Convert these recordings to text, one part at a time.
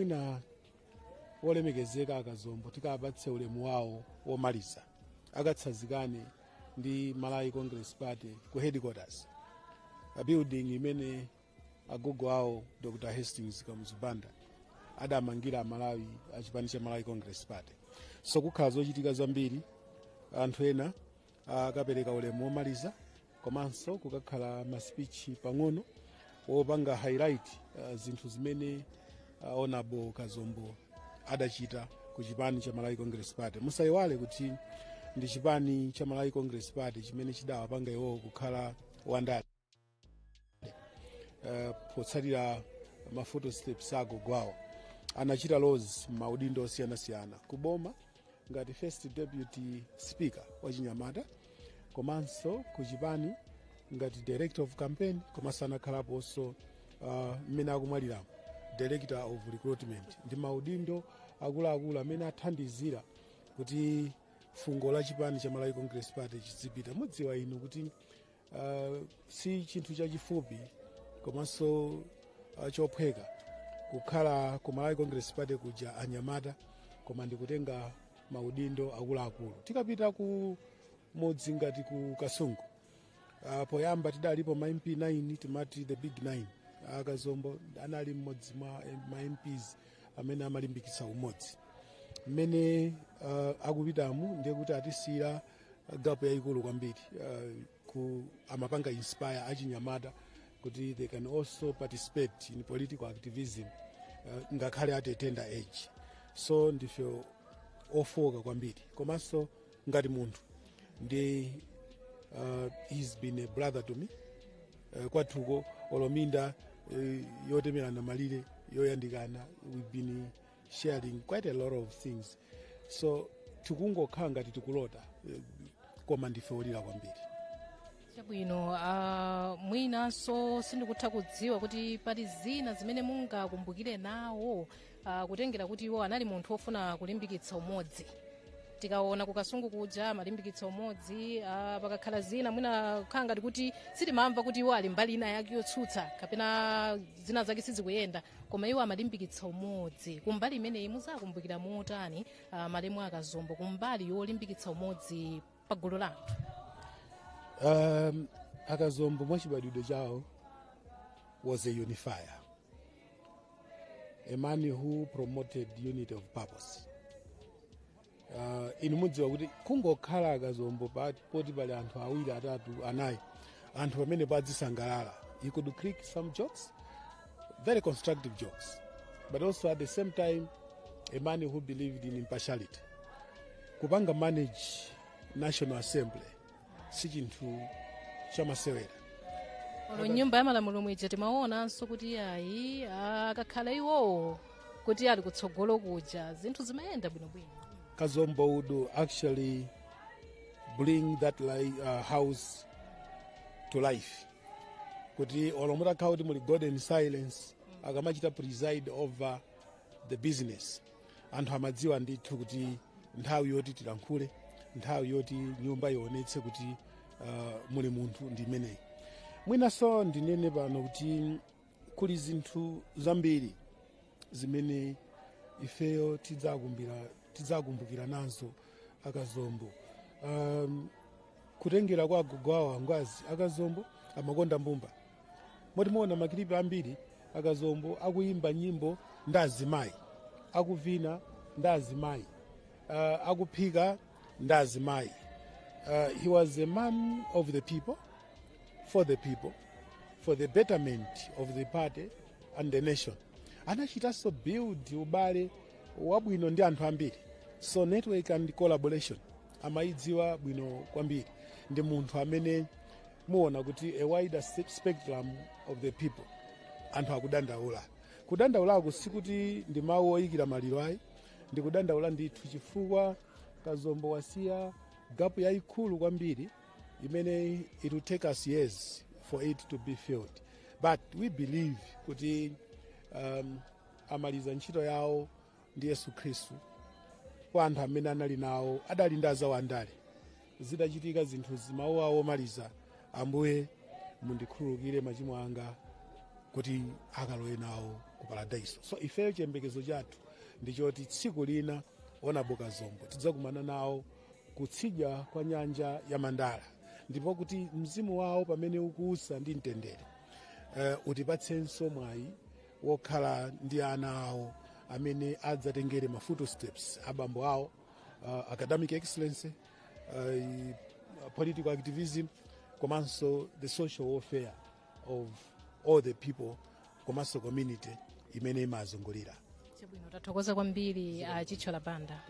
mwina wolemekezeka Akazombo tikapatse ulemu wawo womaliza akatsazikane ndi Malawi Congress Party ku headquarters, a building imene agogo awo Dr. Hastings Kamuzubanda adamangira Malawi achipani cha Malawi Congress Party. So kukhala zochitika zambiri, anthu ena akapereka ulemu womaliza, komanso kukakhala maspeech pang'ono wopanga highlight zinthu zimene Honorable Kazombo adachita ku chipani cha Malawi Congress Party. Musayiwale kuti ndi chipani cha Malawi Congress Party chimene chidawapanga iwo kukhala wandale potsatira mafoto steps agogo awo. Anachita laws maudindo osiyanasiyana kuboma ngati first deputy speaker wa Chinyamata, komanso ku chipani ngati director of campaign, komanso anakhalapo so mmene akumwaliramo director of recruitment. Ndi maudindo akuluakulu amene athandizira kuti fungo la chipani cha Malawi Congress Party chizipita. Mudziwa inu kuti si chinthu chachifupi komanso chophweka kukhala ku Malawi Congress Party kuja anyamata, koma ndikutenga maudindo akuluakulu. Tikapita ku modzi ngati ku Kasungu, poyamba tidalipo ma MP 9 timati the big 9. Akazombo anali mmodzi mwa ma MPs amene amalimbikitsa umodzi. Mmene akupitamu ndiye kuti atisira gapo yayikulu kwambiri ku amapanga inspire achinyamata kuti they can also participate in political activism ngakhale at a tender age. So ndife ofoka kwambiri, komanso ngati munthu ndi he's been a brother to me. Kwathuko olominda yotemerana malire yoyandikana, we've been sharing quite a lot of things. So tikungokhala ngati tikulota koma ndife olira kwambiri. Chabwino, mwinanso sindikutha kudziwa kuti pali zina zimene mungakumbukire nawo kutengera kuti iwo anali munthu wofuna kulimbikitsa umodzi. Tikaona ku Kasungu kuja malimbikitsa umodzi, pakakhala zina mwina kukhala ngati kuti sitimamva kuti iwo ali mbali ina yake yotsutsa kapena zina zake sizikuyenda, koma iwo amalimbikitsa umodzi. Kumbali imeneyi muzakumbukira motani malemu a Kazombo kumbali yolimbikitsa umodzi pa gulu la anthu? Akazombo mwachibadwidwe chawo was a unifier, a man who promoted unity of purpose. Inu mudziwa kuti kungokhala Akazombo poti pali anthu awiri atatu anayi anthu pamene padzisangalala. He could click some jokes, very constructive jokes, but also at the same time a man who believed in impartiality. Kupanga manage National Assembly si chinthu chamasewera. Nyumba ya malamulo mwije timaonanso kuti ayi akakhala iwo kuti ali kutsogolo kuja zinthu zimayenda bwinobwino. Kazombo would actually bring that house to life. Kuti olomuta kauti muli golden silence akamachita preside over the business. Anthu amadziwa ndithu kuti nthawi yoti tilankhule, nthawi yoti nyumba ionetse kuti muli munthu ndi imeneyi. Mwinaso ndinene pano kuti kuli zinthu zambiri zimene ifeyo tidzakumbukira nazo Akazombo. Kutengera kwa agogo awo angwazi, Akazombo amakonda mbumba. Motimuona makilipi ambiri Akazombo akuyimba nyimbo ndi azimayi, akuvina ndi azimayi, akuphika ndi azimayi. He was a man of the people, for the betterment of the party and the nation. Anachitanso build ubale wabwino ndi anthu ambiri. So network and collaboration amayidziwa bwino kwambiri. Ndi munthu amene muona kuti a wider spectrum of the people anthu akudandaula. Kudandaulako sikuti ndi mawu oyikira maliro ayi, ndi kudandaula ndithu chifukwa Kazombo wasiya gapu yayikulu kwambiri imene it will take us years for it to be filled. But we believe kuti amaliza ntchito yawo ndi Yesu Khristu kwa anthu amene anali nawo adali ndi azawo andale. Zidachitika zinthu zimawu awo omaliza, Ambuye mundikhululukire machimo anga kuti akalowe nawo ku Paradiso. So ifeyo chiyembekezo chathu ndichoti tsiku lina Honorable Kazombo tidzakumana nawo kutsidya kwa nyanja ya Mandala, ndipo kuti mzimu wawo pamene ukusa ndi mtendere utipatsenso mwayi wokhala ndi ana awo amene adzatengere ma footsteps abambo awo, academic excellence, political activism, komanso the social welfare of all the people, komanso community imene imazungulira. Chabwino, tathokoza kwambiri Chitshola Banda.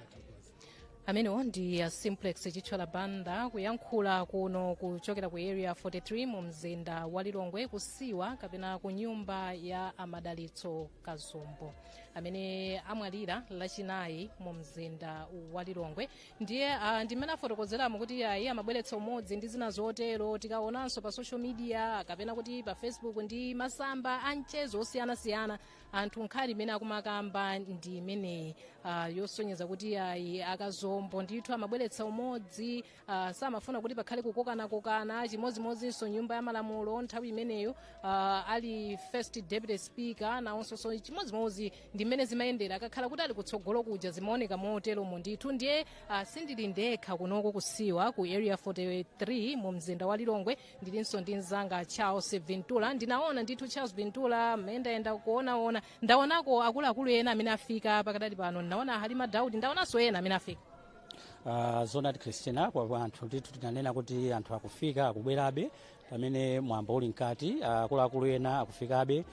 Amenewo ndi Simplex Chitshola Banda kuyankhula kuno kuchokera ku area 43 mu mzinda wa Lilongwe, kusiwa kapena ku nyumba ya Amadalitso Kazombo amene amwalira lachinayi mu mzinda wa Lilongwe. Ndiye ndimene afotokozeramo kuti iye amabweretsa umodzi ndi zina zotero. Tikaonanso pa social media kapena kuti pa Facebook ndi masamba anchezo osiyanasiyana, anthu nkhani imene akumakamba ndi imene yosonyeza kuti akazombo ndithu amabweretsa umodzi, samafuna kuti pakhale kukokana chimodzimodzinso nyumba ya malamulo nthawi imeneyo ali first deputy speaker nawonso chimodzimodzi ndi mmene zimayendera, akakhala kuti ali kutsogolo kuja zimaoneka motero mu ndithu. Ndiye sindili ndekha kunoko kusiwa ku area 43 mu mzinda wa Lilongwe, ndilinso ndi mzanga Charles Vintula. Ndinaona ndithu Charles Vintula mayenda kuonaona, ndaonako akuluakulu ena amene afika pakadali pano, ndaona Halima Daudi, ndaonanso ena amene afika. Zonati Christina, kwa anthu ndithu tinanena kuti anthu akufika akubwerabe pamene mwambo uli mkati, akuluakulu ena akufikabe.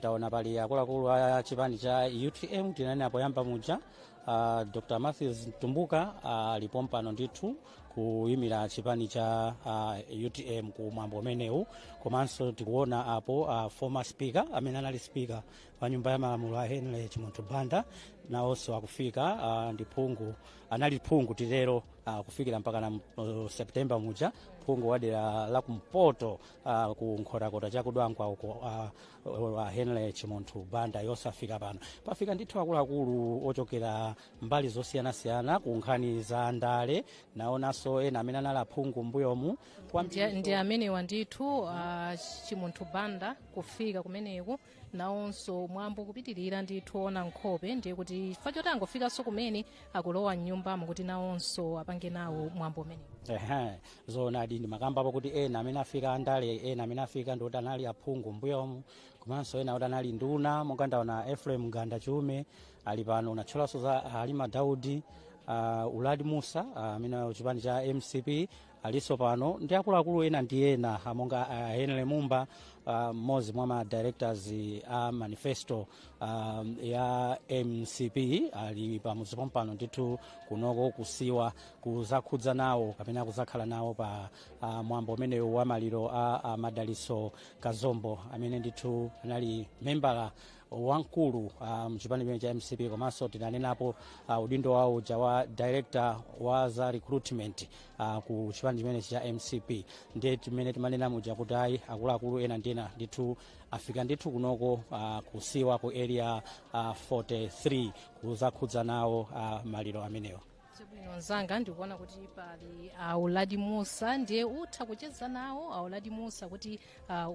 Taona pali akuluakulu a chipani cha UTM tinanena poyamba muja, Dr. Matthews Tumbuka alipo mpano ndithu kuyimira chipani cha UTM ku mwambo umenewu. Komanso tikuona apo former speaker amene anali speaker wa nyumba ya malamulo a Henry Chimunthu Banda nawonso akufika, ndi phungu anali phungu titero kufikira mpaka na September muja, phungu wadera la kumpoto ku nkhotakota chakudwangwa uko Henry Chimunthu Banda yosafika pano. Pafika ndithu akuluakulu ochokera mbali zosiyanasiyana ku nkhani za ndale, naonanso ena amene anali aphungu mbuyomu ndi amene wandithu Chimunthu Banda kufika kumeneku, nawonso mwambo kupitirira ndithu ona nkhope. Ndiye kuti fachoti angofikanso kumene akulowa mnyumbamo kuti nawonso apange nawo mwambo umene. Zonadi ndi makambapo kuti ena amene afika andale, ena amene afika ndoti anali aphungu mbuyomu, komanso ena kuti anali nduna monga ndaona Ephraim Ganda Chume ali pano, unatchulanso za Halima Daudi, Uladi Musa amene chipani cha MCP aliso pano, ndi akuluakulu ena ndi ena monga Henry Mumba, mmodzi mwa ma directors a manifesto ya MCP ali pamudzi pompano ndithu kunoko kusiwa kuzakhudza nawo kapena kuzakhala nawo pa mwambo umenewu wa maliro a Madalitso Kazombo amene ndithu anali membala wankulu mchipani cha MCP. Komanso tinanenapo udindo wawo uja wa director wa za recruitment ku chipani chimene cha MCP. Ndiye timene timanena muja kuti akuluakulu ena ndina ndithu afika ndithu kunoko kusiwa ku area 43 kuzakhudza nawo maliro amenewo. Chabwino nzanga ndikuona kuti pali Uladi Musa, ndiye utha kucheza nawo Uladi Musa kuti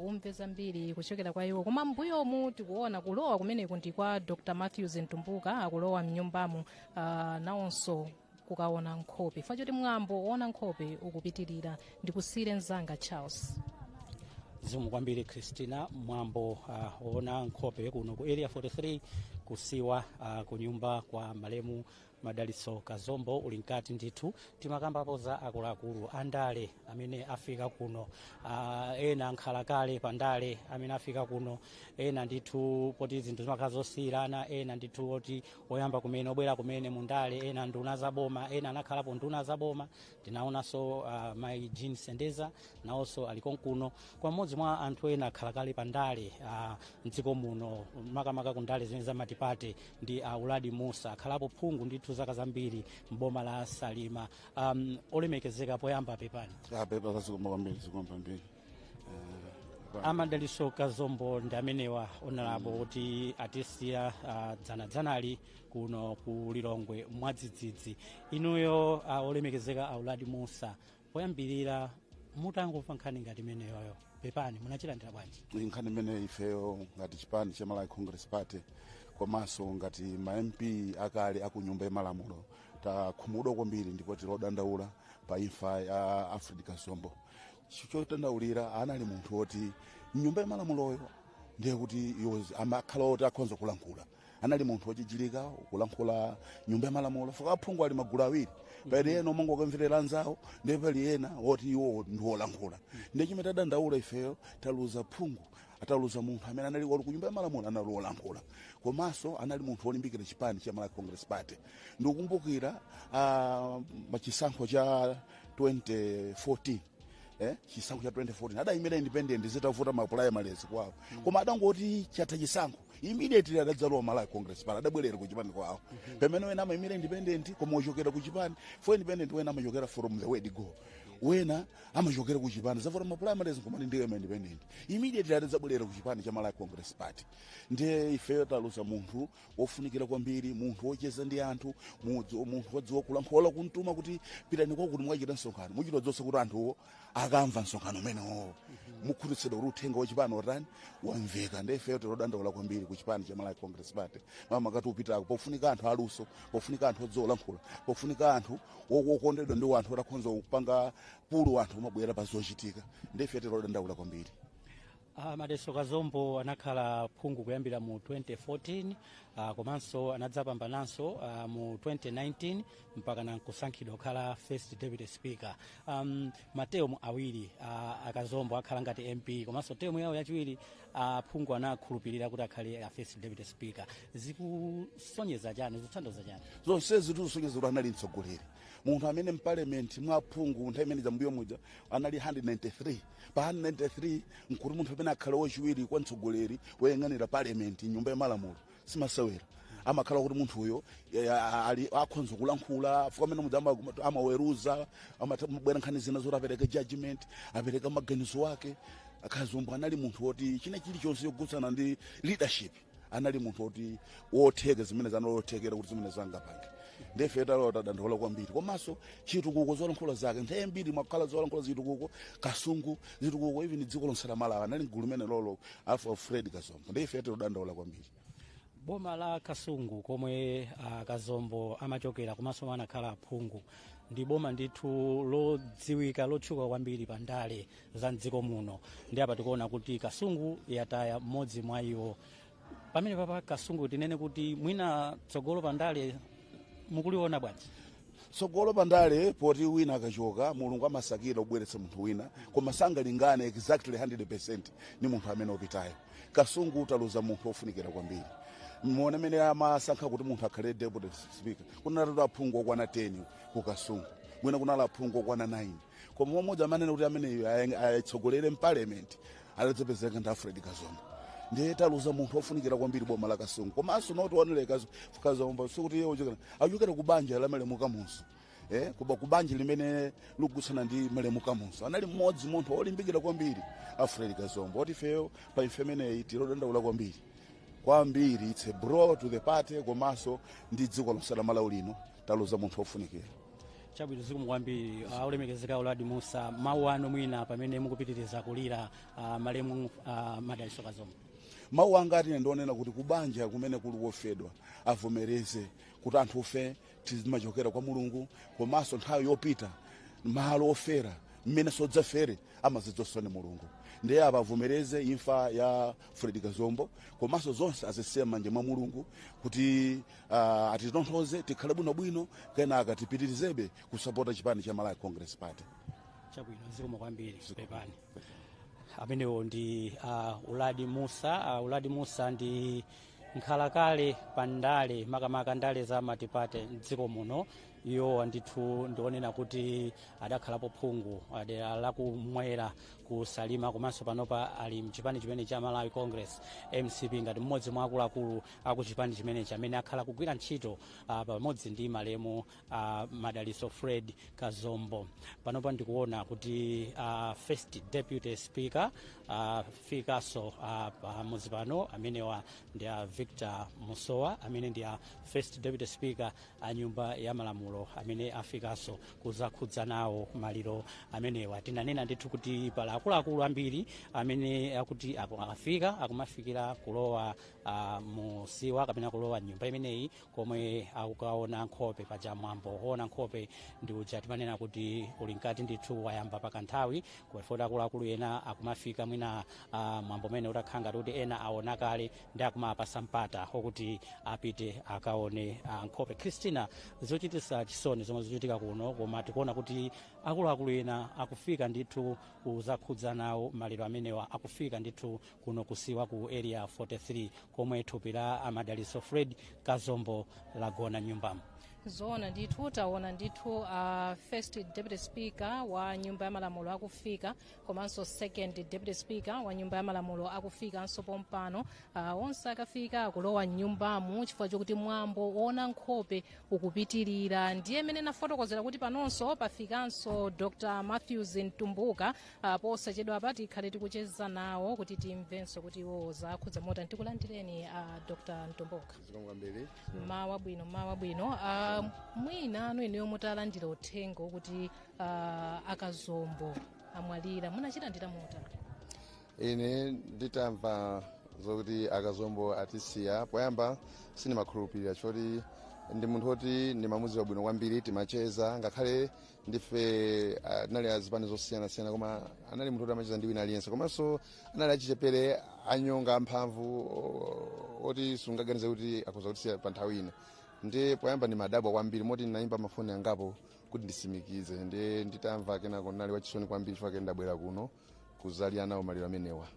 umve zambiri kuchokera kwa iwo. Koma mbuyomu tikuona kulowa kumeneku ndi kwa Dr. Matthews Tumbuka akulowa mnyumbamo, nawonso kukaona nkhope. Fachoti mwambo ona nkhope ukupitirira, ndikusire nzanga Charles. Zimu kwambiri Christina, mwambo ona nkhope kuno ku area 43 kusiwa ku nyumba kwa malemu Madalitso Kazombo uli nkati ndithu. Timakambapo za akuluakulu andale amene afika kuno, ena ankhalakale pandale amene afika kuno, ena ndithu poti zinthu zimakhala zosiyirana, ena ndithu oti oyamba kumene obwera kumene mundale, ena nduna zaboma, ena anakhalapo nduna zaboma. Tinaonanso Mai Jean Sendeza nawonso aliko kuno, kwa mmodzi mwa anthu ena akhalakale pandale mdziko muno makamaka kundale zimene za matipate ndi Uladi Musa akhalapo phungu ndithu zaka zambiri mboma la Salima. Olemekezeka poyamba pepani pepa zikoma kwambiri Amadalitso Kazombo ndi amenewa onalabo kuti atisiya dzanali kuno ku Lilongwe mwadzidzidzi. Inuyo olemekezeka Uladi Musa, poyambirira mutangomva nkhani ngati imeneyoyo pepani munachilandira bwanji? Nkhani imene ifeyo ngati chipani cha Malawi Congress Party komanso ngati ma MP akale akunyumba yamalamulo takhumudwa kwambiri ndipo tilodandaula pa imfa ya Alfred Kazombo. Chodandaulira anali munthu woti nyumba yamalamuloyo ndiye kuti amakhala oti akhonza kulankhula. Anali munthu wochichilika kulankhula nyumba yamalamulo fuka aphungu ali magulu awiri pali ena omongo kumverera anzawo ndiye pali ena woti iwo ndi wolankhula. Ndiye chimene tadandaula ifeyo taluza phungu ataluza munthu amene anali wali ku nyumba yamalamulo anali wolankhula komanso anali munthu wolimbikira chipani cha Malawi Congress Party. Ndikukumbukira machisankho cha 2014 chisankho cha 2014 adayimira independent zitavuta ma primaries kwawo koma adangoti chatha chisankho immediately adadzalowa Malawi Congress Party adabwerera ku chipani kwawo pamene wena amayimira independent koma ochokera ku chipani for independent wena amachokera from the word go wena amachokera ku chipani zavuta ma primaries koma ndiye independent immediately adadzabwerera ku chipani cha Malawi Congress Party. Ndiye ifeyo taluza munthu wofunikira kwambiri, munthu wocheza ndi anthu, munthu wadziwa kulankhula kuntuma kuti pitani kwa kuti mwachita msonkhano muchita zonse kuti anthuwo akamva msonkhano umenewo mukhutitsidwa kuti uthenga wa chipani otani wamveka. Ndiye ifeyo tilodandaula kwambiri ku chipani cha Malawi Congress Party mama kati upitako pofunika anthu aluso, pofunika anthu odziwa kulankhula, pofunika anthu wokondedwa ndi anthu otakhonza kupanga pulu anthu umabwera pa zochitika. Ndiye ifeyo tilodandaula kwambiri. Madeso Kazombo anakhala phungu kuyambira mu 2014 komanso anadzapambananso mu 2019 mpaka nankusankhidwa kukhala first deputy speaker. Mateo awiri akazombo akhala ngati MP komanso temu yawo yachiwiri phungu anakhulupirira kuti akhale first deputy speaker. Zikusonyeza chani, zithandiza chani? Zonse zitusonyeza kuti anali mtsogoleri, munthu amene mparliament mwa phungu nthawi imene zambuyo muja anali 193 pa 193 nkuti munthu amene akhala wachiwiri kwa mtsogoleri woyang'anira parliament nyumba yamalamulo simasewera. Amakhala kuti munthu uyo ali akhonza kulankhula fuka amene muja amaweruza amabwera nkhani zina zoti apereke judgment apereka maganizo ake. Kazombo anali munthu woti china chilichonse yogutsana ndi leadership anali munthu woti wotheka zimene zanalothekera kuti zimene zangapange. Ndife tadandaula kwambiri komanso chitukuko zolankhula zake nthawi mbiri mwakhala zolankhula zitukuko kasungu zitukuko even dziko lonse la Malawi anali gulu limene lolo Alfred Kazombo. Ndife tadandaula kwambiri. Boma la Kasungu komwe Kazombo amachokera komanso anakhala phungu ndi boma ndithu lodziwika lotchuka kwambiri pa ndale za mdziko muno. Ndi apa tikuona kuti Kasungu yataya mmodzi mwa iwo. Pamene papa Kasungu tinene kuti mwina tsogolo pa ndale mukuliona bwanji? Tsogolo pa ndale poti wina akachoka mulungu amasakira kubweretsa munthu wina koma sangalingane exactly 100% ni munthu amene opitayo. Kasungu taluza munthu ofunikira kwambiri. Muone amene amasankha kuti munthu akhale deputy speaker kunatatu aphungu okwana 10 ku Kasungu, mwina kunala aphungu okwana 9 koma mmodzi amene kuti amene ayitsogolere mparliament alizopezeka ndi Alfred Kazombo. Ndiye taluza munthu ofunikira kwambiri boma la Kasungu komanso noti waneleka Kazombo sikuti iye achokera ku banja la Malemu Kamuzu kuba ku banja limene likugutsana ndi Malemu Kamuzu. Anali mmodzi munthu olimbikira kwambiri Alfred Kazombo. Oti feyo pa imfa imeneyi tilodandaula kwambiri it's a blow to the party komanso ndi dziko lonse la Malawi lino taluza munthu ofunikira. Chabwino zikomo kwambiri olemekezeka Uladi Musa, mawu anu mwina pamene mukupitiriza kulira Malemu Madaliso Kazombo. Mawu anga ati ndionena kuti kubanja kumene kuli wofedwa avomereze kuti anthu ofe tizimachokera kwa Mulungu komanso nthawi yopita mahalo ofera mmene sodzafere amazidzosone Mulungu. Ndiye avomereze imfa ya Alfred Kazombo komanso zonse azisiya m'manja mwa Mulungu kuti atitonthoze tikhale bwinobwino kenaka tipitirizebe kusapota chipani cha Malawi Congress Party. Chabwino zikomo kwambiri pepani. Amenewo ndi Uladi Musa. Uladi Musa ndi nkhalakale pandale makamaka ndale za matipate mdziko muno. Iyo ndithu ndionena kuti adakhalapo phungu lakumwera kusalima komanso panopa ali mchipani chimene cha Malawi Congress MCP ngati mmodzi mwa akuluakulu akuchipani chimene chamene akhala kugwira ntchito pamodzi ndi Malemu Madaliso Fred Kazombo. Panopa ndikuona kuti first deputy speaker fikaso pamodzi pano amenewa ndi Victor Musowa amene ndi first deputy speaker a nyumba ya malamulo amalamulo amene afikanso kuzakhudza nawo maliro amenewa. Tinanena ndithu kuti pala akuluakulu ambiri amene akuti afika akumafikira kulowa musiwa kapena kulowa nyumba imeneyi komwe akukaona nkhope paja mwambo ona nkhope ndi uja timanena kuti uli nkati ndithu wayamba pakanthawi kuwefota akuluakulu ena akumafika mwina mwambo umene utakhala ngati kuti ena aona kale ndi akumapasa mpata okuti apite akaone nkhope. Christina, zochitisa chisoni zomwe zochitika kuno, koma tikuona kuti akuluakulu ena akufika ndithu kuzakhudza nawo maliro amenewa, akufika ndithu kuno kusiwa ku area 43 komwe thupi la Amadaliso Fred Kazombo lagona nyumbamo. Zoona ndithu taona ndithu first deputy speaker wa nyumba ya malamulo akufika, komanso second deputy speaker wa nyumba ya malamulo akufika nso pompano. Onse akafika akulowa nyumbamu chifukwa chokuti mwambo ona nkhope ukupitirira. Ndiye mene nafotokozera kuti panonso pafikanso Dr. Matthews Ntumbuka. Posachedwa pati khale tikucheza nawo kuti timvenso kuti iwo zakhudza mota. Ndikulandireni Dr. Ntumbuka. Mawa bwino. Mwina anu ineyo mutalandira uthenga kuti akazombo amwalira munachita ndita mota. Ine nditamva zokuti akazombo atisiya, poyamba sinimakhulupirira choti ndi munthu woti ndimamudziwa bwino kwambiri, timacheza ngakhale ndife anali azipani zosiyana-siyana, koma anali munthu woti amacheza ndi wina aliyense, komanso anali achichepere anyonga amphamvu oti sungaganize kuti akhoza kutisiya pa nthawi ino. Ndi poyamba ni madabwa kwambiri moti ndinayimba mafoni angapo kuti ndisimikize. Ndi nditamva kenako nali wachisoni kwambiri chifukwa ndabwera kuno kuzalia nawo maliro amenewa.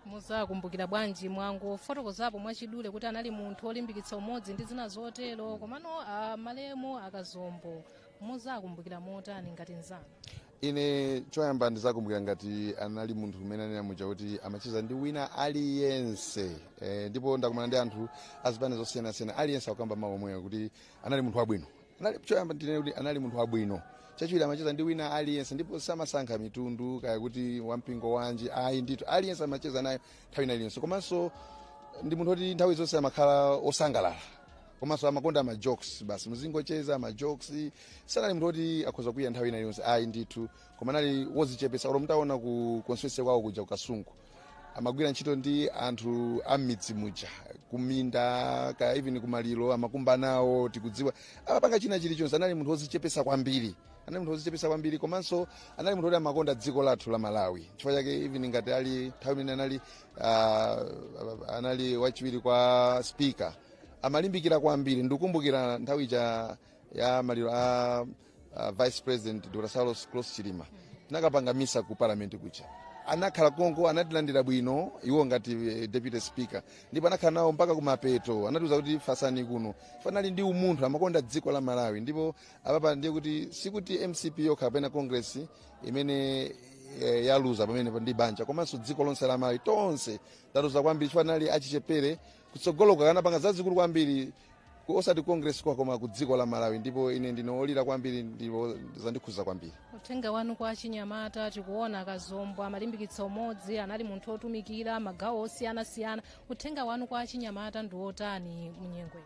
Muzakumbukira bwanji mwangu fotokozapo mwachidule kuti anali munthu olimbikitsa umodzi ndi zina zotero, komano malemu akazombo muzakumbukira motani ngati nzanu? Ine choyamba ndizakumbukira ngati anali munthu umene anamuja kuti amacheza ndi wina aliyense. Ndipo ndakumana ndi anthu azipani zosiyana-siyana aliyense akukamba mawu omwewa kuti anali munthu wabwino. Choyamba ndinene kuti anali munthu wabwino. Chachiwiri amacheza ndi wina aliyense ndipo samasankha mitundu kaya kuti wampingo wanji, ayi ndithu aliyense amacheza naye nthawi iliyonse. Komanso ndi munthu woti nthawi zonse amakhala osangalala, komanso amakonda amajokes, basi muzingocheza amajokes. Sanali munthu woti akhoza kuya nthawi iliyonse, ayi ndithu, koma anali wozichepesa. Olo mutaona ku constituency kwawo kuja ku Kasungu amagwira ntchito ndi anthu amidzi muja kuminda kaya even kumaliro amakumba nawo tikudziwa amapanga china chilichonse. Anali munthu wozichepesa kwambiri, komanso anali munthu woti amakonda dziko lathu la Malawi. Chifukwa chake even ngati ali nthawi imene anali wachiwiri kwa speaker amalimbikira kwambiri. Ndikukumbukira nthawi ya maliro a vice president Dr. Saulos Close Chilima nakapanga misa ku parliament kucha, anakhala konko, anatilandira bwino iwo ngati deputy speaker, ndipo anakhala nawo mpaka kumapeto. Anatiuza kuti fasani kuno fanali ndi umunthu amakonda dziko la Malawi. Ndipo apapa ndiye kuti sikuti MCP yokha kapena congress imene yaluza pamene ndi banja, komanso dziko lonse la Malawi tonse taluza kwambiri chifukwa anali achichepere kutsogoloka kanapanga zazikulu kwambiri osati congress kwa koma ku dziko la Malawi. Ndipo ine ndinolira kwambiri, ndipo zandikhuza kwambiri. Uthenga wanu kwa achinyamata, tikuona akazombo amalimbikitsa umodzi, anali munthu otumikira magawo osiyana-siyana. Uthenga wanu kwa achinyamata ndi otani munyengwe?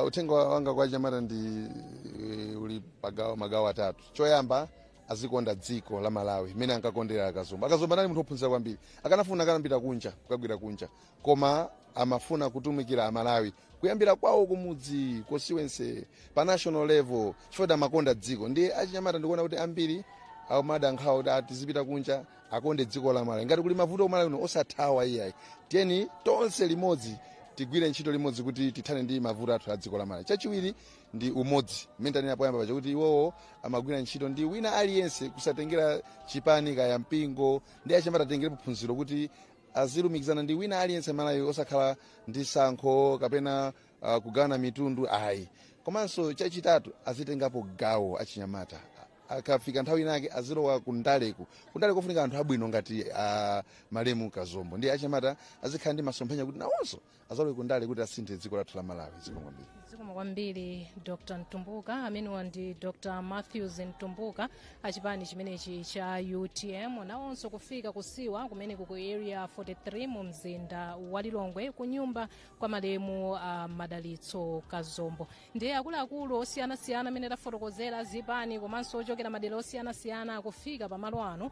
Uthenga wanga kwa achinyamata ndi uli magawo atatu. Choyamba azikonda dziko la Malawi mene ankakondera akazombo. Akazombo anali munthu ophunzira kwambiri, akanafuna akanapita kunja kukagwira kunja, koma amafuna kutumikira amalawi kuyambira kwawo kumudzi constituency pa national level chifukwa amakonda dziko. Ndi achinyamata ndikuona kuti ambiri amada nkhawa kuti atizipita kunja akonde dziko la Malawi. Ngati kuli mavuto Malawi uno osathawa iyayi, tiyeni tonse limodzi tigwire ntchito limodzi kuti tithane ndi mavuto athu a dziko la Malawi. Chachiwiri ndi umodzi mmene tanena poyamba paja kuti iwowo amagwira ntchito ndi wina aliyense kusatengera chipani kaya mpingo. Ndi achinyamata atengere phunziro kuti azilumikizana ndi wina aliyense Malawi osakhala ndi sankho kapena kugawana mitundu ayi. Komanso chachitatu azitengapo gawo achinyamata akafika nthawi inake azilowa kundaleko kufunika anthu abwino ngati Malemu Kazombo ndi achimata azikhala ndi masomphenya kuti nawonso azalowe kundale kuti asinthe dziko lathu la Malawi. zikomo kwambiri Dr. Ntumbuka amenewa ndi Dr. Matthews Ntumbuka achipani chimenechi cha UTM nawonso kufika kusiwa kumeneko ku area 43 mu mzinda wa Lilongwe ku nyumba kwa Malemu Madalitso Kazombo. Ndiye akuluakulu osiyanasiyana amene tafotokozera zipani komanso ochokera madera osiyanasiyana kufika pamalo ano.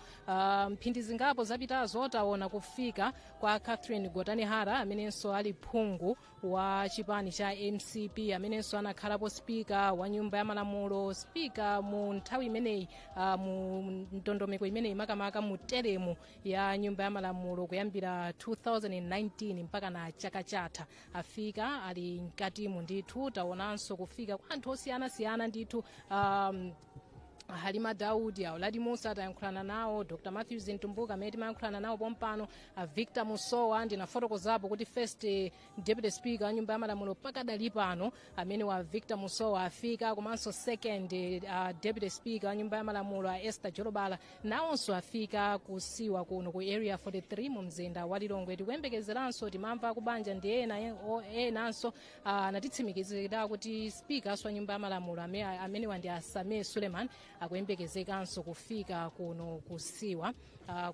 Mphindi zingapo zapitazo taona kufika kwa Catherine Gotanihara amenenso ali phungu wa chipani cha MCP amenenso anakhalapo spika wa nyumba ya malamulo, spika mu nthawi imeneyi mu ndondomeko imeneyi makamaka mu teremu ya nyumba ya malamulo kuyambira 2019 mpaka na chaka chatha. Afika ali mkatimu ndithu. Taonanso kufika kwa anthu osiyanasiyana ndithu. Halima Daudi, Auladi Musa tayankhulana nawo, Dr. Matthews Ntumbuka amene timayankhulana nawo pompano, Victor Musowa ndi nafotokozapo kuti first deputy speaker wa nyumba ya malamulo pakadali pano amene wa Victor Musowa afika, komanso second deputy speaker wa nyumba ya malamulo Esther Jolobala nawonso afika kusiwa kuno ku area 43 mu mzinda wa Lilongwe. Tikuyembekezeranso timamva kubanja ndi enanso anatitsimikizira kuti speaker wa nyumba ya malamulo amene wandi Asame Suleiman akuyembekezekanso kufika kuno kusiwa.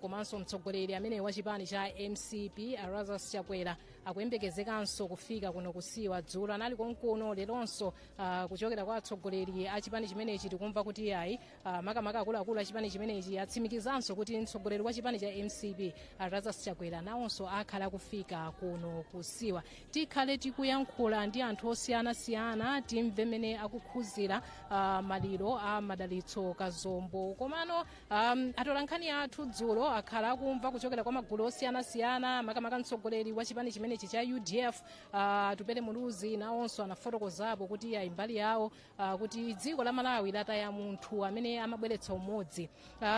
Komanso mtsogoleri amene wa chipani cha MCP Arazas Chakwera akuyembekezekanso kufika kuno kusiwa. Dzulo anali konkuno, leronso kuchokera kwa atsogoleri a chipani chimenechi tikumva kuti ayi makamaka akuluakulu a chipani chimenechi atsimikizanso kuti mtsogoleri wa chipani cha MCP Arazas Chakwera nawonso akhala kufika kuno kusiwa. Tikhale tikuyankhula ndi anthu osiyanasiyana timve mmene akukhuzira maliro a Madalitso Kazombo. Komano atolankhani athu dzulo akhala akumva kuchokera kwa magulu osiyanasiyana makamaka mtsogoleri wa chipani chimenechi cha UDF Tupele Muluzi nawonso anafotokozapo kuti mbali yawo kuti dziko la Malawi lataya munthu amene amabweretsa umodzi.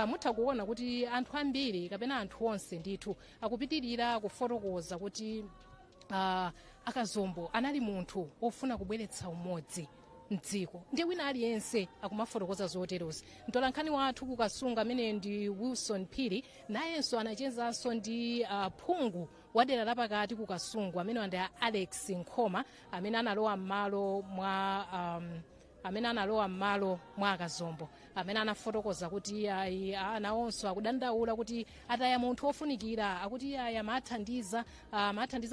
Mutha kuona kuti anthu ambiri kapena anthu onse ndithu akupitirira kufotokoza kuti akazombo anali munthu ofuna kubweretsa umodzi mdziko. Ndiye wina aliyense akumafotokoza zoterozi. Mtolankhani wathu kukasunga amene ndi Wilson Phiri nayenso anachezanso ndi phungu wa dera lapakati kukasungu amene wandi Alex Nkhoma amene analowa m'malo mwa akazombo amene anafotokoza kuti anawonso akudandaula kuti ataya munthu ofunikira, akuti amathandiza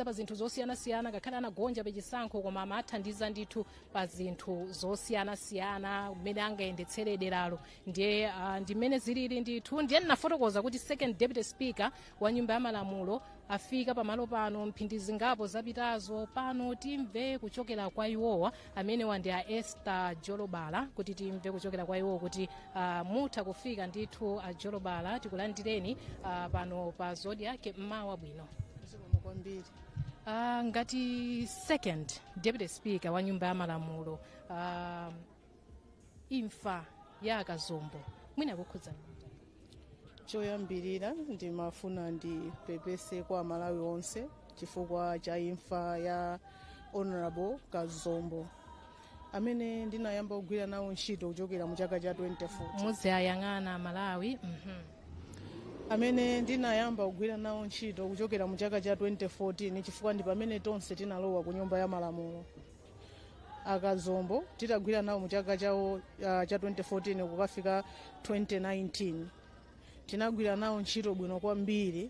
pa zinthu zosiyanasiyana ngakhale anagonja pechisankho koma amathandiza ndithu pa zinthu zosiyanasiyana mmene angayendetsere deralo. Ndiye ndi mmene zilili ndithu. Ndiye ndinafotokoza kuti second deputy speaker wa nyumba ya malamulo afika pamalo pano mphindi zingapo zapitazo. Pano timve kuchokera kwa iwowa amene wandi Esther Jolobala kuti timve kuchokera kwa iwowa kuti mutha kufika ndithu Jolobala. Tikulandireni pano pa Zodiac mmawa bwino. Kwambiri. Ngati second deputy speaker wa nyumba ya malamulo imfa ya akazombo mwina kukhudzana choyambirira ndimafuna ndipepese kwa Malawi onse chifukwa cha imfa ya Honorable Kazombo amene ndinayamba kugwira nawo ntchito kuchokera mu chaka cha 2014. muzi ayang'ana Malawi. Amene ndinayamba kugwira nawo ntchito kuchokera mu chaka cha 2014 chifukwa ndi pamene tonse tinalowa ku nyumba ya malamulo. Akazombo titagwira nawo mu chaka chawo cha 2014 kukafika 2019 tinagwira nawo ntchito bwino kwambiri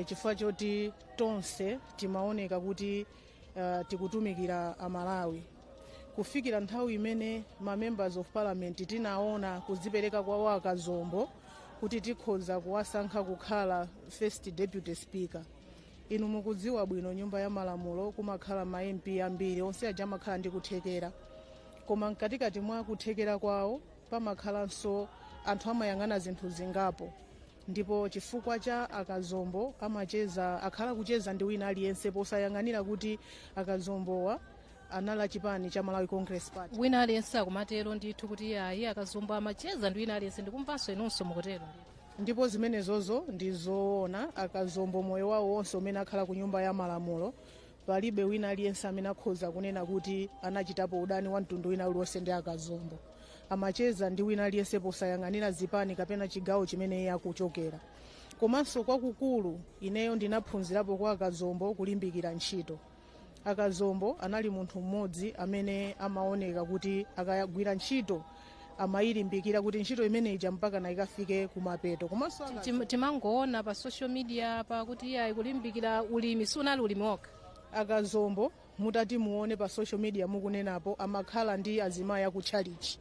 chifukwa choti tonse timaoneka kuti tikutumikira Amalawi. Kufikira nthawi imene ma members of parliament tinaona kuzipereka kwawo akazombo kuti tikhoza kuwasankha kukhala first deputy speaker. Inu mukudziwa bwino nyumba ya malamulo kumakhala ma MP ambiri onse aja amakhala ndi kuthekera, koma mkatikati mwa kuthekera kwawo pamakhalanso anthu amayang'ana zinthu zingapo. Ndipo chifukwa cha akazombo akhala kucheza ndi wina aliyense posayang'anira kuti akazombowa anala chipani cha Malawi Congress Party. Wina aliyense akumatero ndithu kuti ayi akazombo amacheza ndi wina aliyense. Ndikumvanso inunso mukutero ndipo zimenezozo ndizoona. Akazombo moyo wawo wonse umene akhala ku nyumba ya malamulo palibe wina aliyense amene akhoza kunena kuti anachitapo udani wa mtundu wina uliwonse ndi akazombo. amacheza ndi wina aliyense posayang'anira zipani kapena chigawo chimene iye akuchokera. Komanso kwakukulu ineyo ndinaphunzirapo kwa Akazombo kulimbikira ntchito. Akazombo anali munthu mmodzi amene amaoneka kuti akagwira ntchito amayilimbikira kuti ntchito imene ija mpaka na ikafike kumapeto. Komanso timangoona pa social media pakuti iye akulimbikira ulimi, sunali ulimi wokha. Akazombo mutati muone pa social media mukunenapo amakhala ndi azimayi akutchalichi.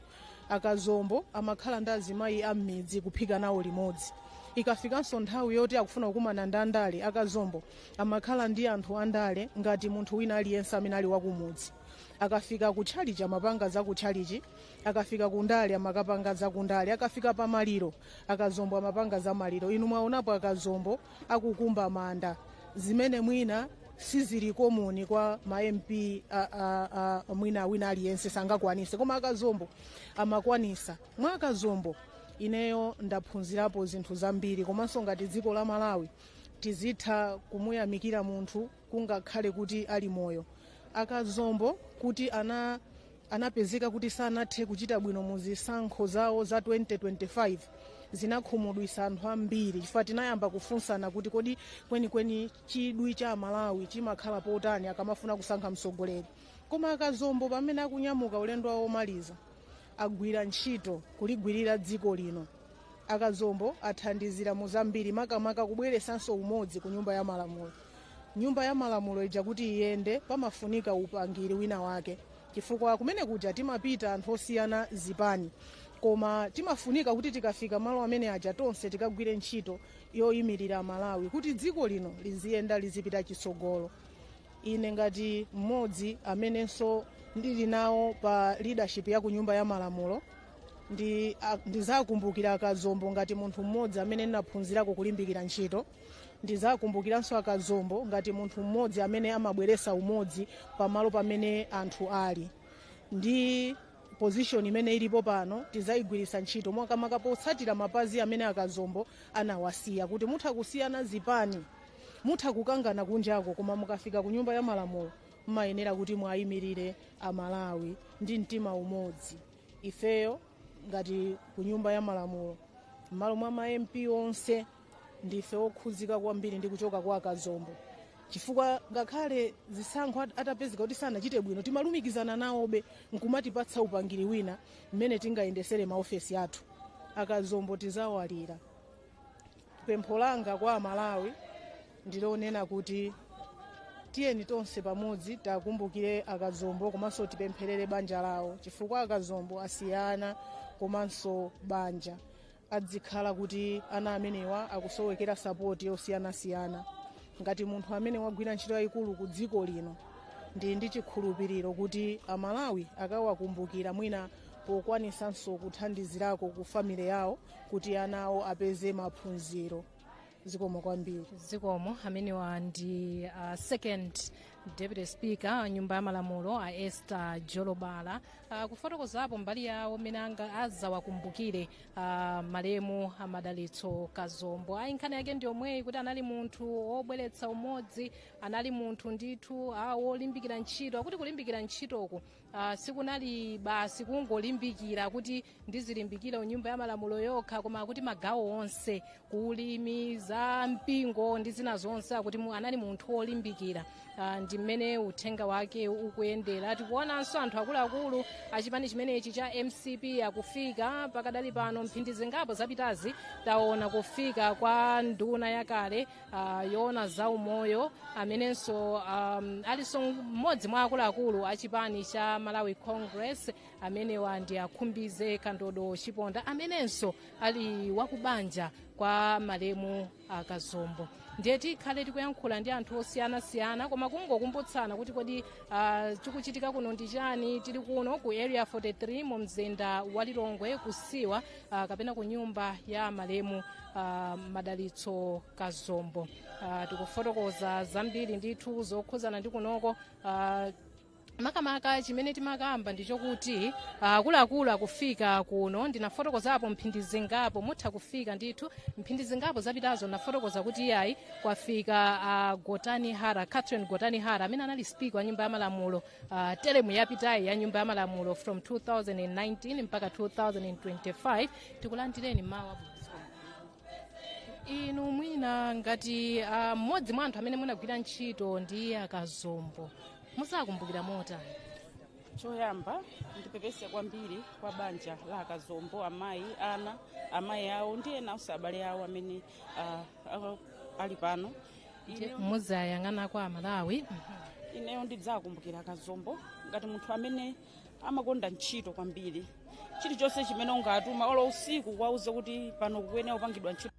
Akazombo amakhala ndi azimayi am'midzi kuphika nawo limodzi. Ikafikanso nthawi yoti akufuna kukumana ndi andale, Akazombo amakhala ndi anthu andale ngati munthu wina aliyense amene ali wakumudzi. Akafika kutchalichi amapanga za kutchalichi, akafika kundale amakapanga za kundale, akafika pa maliro Akazombo amapanga za maliro. Inu mwaonapo Akazombo akukumba manda zimene mwina sizili komuni kwa ma MP mwina wina aliyense sangakwanise, koma Akazombo amakwanisa. Mwa Akazombo ineyo ndaphunzirapo zinthu zambiri, komanso ngati dziko la Malawi tizitha kumuyamikira munthu kungakhale kuti ali moyo. Akazombo kuti anapezeka kuti sanathe kuchita bwino mu zisankho zawo za 2025 zinakhumudwisa anthu ambiri, chifukwa tinayamba kufunsana kuti kodi kwenikweni chidwi cha Malawi chimakhala potani akamafuna kusankha mtsogoleri. Koma Akazombo pamene akunyamuka ulendo wawo omaliza agwira ntchito kuligwirira dziko lino. Akazombo athandizira muzambiri makamaka kubweresanso umodzi ku Nyumba ya Malamulo. Nyumba ya Malamulo ija kuti iyende pamafunika upangiri wina wake, chifukwa kumene kuja timapita anthu osiyana zipani, koma timafunika kuti tikafika malo amene aja tonse tikagwire ntchito yoyimirira Malawi kuti dziko lino liziyenda lizipita chitsogolo. Ine ngati mmodzi amenenso ndili nawo pa leadership ya ku Nyumba ya Malamulo ndizakumbukira Akazombo ngati munthu mmodzi amene ndinaphunzirako kulimbikira ntchito. Ndizakumbukiranso Akazombo ngati munthu mmodzi amene amabweresa umodzi pamalo pamene anthu ali. Ndi position imene ilipo pano tizayigwirisa ntchito mwakamaka potsatira mapazi amene Akazombo anawasiya, kuti mutha kusiyana zipani, mutha kukangana kunjako, koma mukafika ku Nyumba ya Malamulo mmayenera kuti mwayimirire Amalawi ndi mtima umodzi. Ifeyo ngati ku Nyumba ya Malamulo m'malo mwa ma MP onse ndife okhuzika kwambiri ndi kuchoka kwa Akazombo, chifukwa ngakhale zisankho atapezeka kuti sanachite bwino timalumikizana nawobe nkumatipatsa upangiri wina mmene tingayendesere maofesi athu. Akazombo tizawalira. Pempho langa kwa Amalawi ndilonena kuti tiyeni tonse pamodzi takumbukire Akazombo, komanso tipempherere banja lawo, chifukwa Akazombo asiyana komanso banja adzikhala kuti ana amenewa akusowekera sapoti yosiyanasiyana. Ngati munthu amene wagwira ntchito yayikulu ku dziko lino ndi chikhulupiriro kuti Amalawi akawakumbukira mwina pokwanisanso kuthandizirako ku family yawo kuti anawo apeze maphunziro. Zikomo kwambiri. Zikomo. Amenewa ndi second Deputy Speaker Nyumba ya Malamulo Esther Jolobala kufotokozapo mbali yawo mmene azawakumbukire malemu Amadalitso Kazombo. Nkhani yake ndi yomweyi kuti anali munthu obweretsa umodzi, anali munthu ndithu wolimbikira ntchito. Akuti kulimbikira ntchitoko sikunali basi kungolimbikira kuti ndizilimbikira Nyumba ya Malamulo yokha, koma kuti magawo onse, kulimi, za mpingo ndi zina zonse, akuti anali munthu wolimbikira. Ndi mmene uthenga wake ukuyendera. Tikuonanso anthu akuluakulu achipani chimenechi cha MCP akufika pakadali pano. Mphindi zingapo zapitazi taona kufika kwa nduna yakale yoona za umoyo amenenso aliso mmodzi mwa akuluakulu achipani cha Malawi Congress, amenewa ndi Akhumbize Kandodo Chiponda, amenenso ali wakubanja kwa malemu Akazombo. Ndiye tikhale tikuyankhula ndi anthu osiyanasiyana, koma kungokumbutsana kuti kodi chikuchitika kuno ndi chani. Tili kuno ku area 43 mu mzinda wa Lilongwe kusiwa kapena ku nyumba ya malemu Madalitso Kazombo. Tikufotokoza zambiri ndithu zokhuzana ndi kunoko makamaka chimene timakamba ndichokuti akuluakulu akufika kuno ndinafotokozapo mphindi zingapo mutha kufika ndithu mphindi zingapo zapitazo nafotokoza kuti iyayi kwafika Gotani Hara, Catherine Gotani Hara amene anali speaker wa nyumba ya malamulo teremu yapitayi ya nyumba ya malamulo from 2019 mpaka 2025. tikulandireni mawa inu mwina ngati mmodzi mwa anthu amene munagwira ntchito ndi akazombo musakumbukira motani? Choyamba ndipepese kwambiri kwa banja la akazombo, amayi, ana, amayi awo ndi ena abale awo amene ali pano. muzayang'ana kwa Malawi. Ineyo ndidzakumbukira akazombo ngati munthu amene amakonda ntchito kwambiri. Chilichonse chimene ungatuma olo usiku kwauze kuti pano kukuyenera kupangidwa ntchito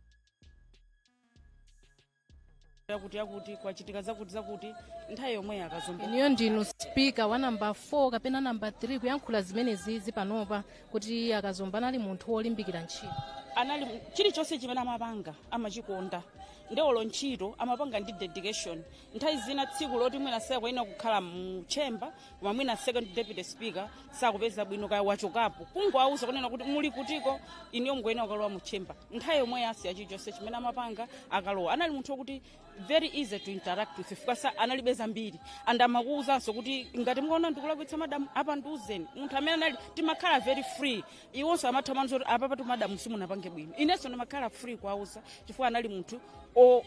yakuti kwachitika zakuti nthawi yomwe akazombo. Iniyo ndinu speaker wa number 4 kapena number 3 kuyankhula zimenezi panopa kuti akazombo anali munthu wolimbikira ntchito. Anali chilichonse chimene amapanga amachikonda. Ndewolo ntchito amapanga ndi dedication. Nthawi zina tsiku loti mwina sakuyenera kukhala mu chamber koma mwina second deputy speaker sakupeza bwino kaya wachokapo kungowauza kunena kuti muli kutiko iniyo mukuyenera kukalowa mu chamber. Nthawi yomwe asiya chilichonse chimene amapanga akalowa. Anali munthu wokuti very easy to interact with fukasa analibe zambiri and amakuwuzanso kuti ngati mukaona ndikulakwitsa madamu apa ndiuzeni. Munthu amene anali timakhala very free iwonso amathamanso kuti apa patu madamu simunapange bwino. Inenso ndimakhala free kuwauza chifukwa anali munthu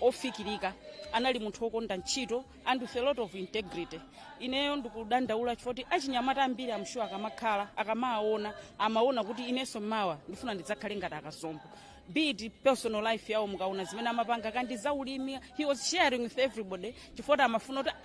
ofikirika, anali munthu wokonda ntchito and with a lot of integrity. Ineyo ndikudandaula chifukwa achinyamata ambiri amshuwa akamakhala akamaona amaona kuti inenso mawa ndifuna ndidzakhale ngati akazombo. Be it personal life yawo mukaona zimene amapanga kandi zaulimi, he was sharing with everybody chifukwa amafuna kuti